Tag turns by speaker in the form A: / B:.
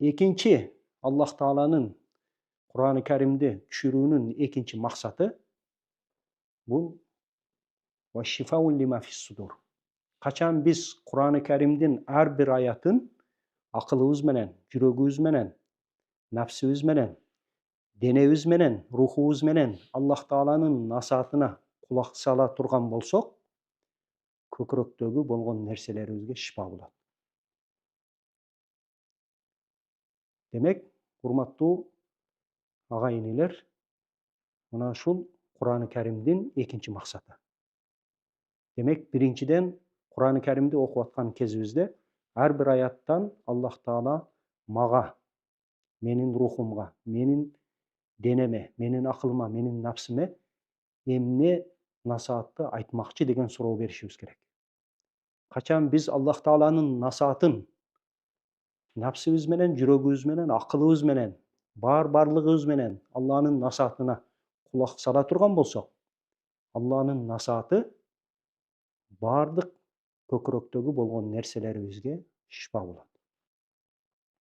A: Экинчи, Аллах Тааланын Кур'аны Каримди түшүрүүнүн экинчи максаты бул качан биз Кур'аны Каримдин ар бир аятын акылыбыз менен, жүрөгүбүз менен, нафсибиз менен, денебиз менен, рухубуз менен Аллах Тааланын насаатына кулак сала турган болсок, көкүрөктөгү болгон нерселерибизге шифа болот. Демек, урматтуу ага инилер, мына ушул Кур'аны Каримдин экинчи максаты. Демек, биринчиден Кур'аны Каримди окуп аткан кезибизде ар бир аяттан Аллах Таала мага, менин рухумга, менин денеме, менин акылыма, менин нафсиме эмне насаатты айтмакчы деген суроо беришибиз керек. Качан биз Аллах Тааланын насаатын нафсибиз менен, жүрөгүбүз менен, акылыбыз менен, барлыгыбыз менен Алланын насаатына кулак сала турган болсок, Алланын насааты бардык көкүрөктөгү болгон нерселерибизге шифа болот.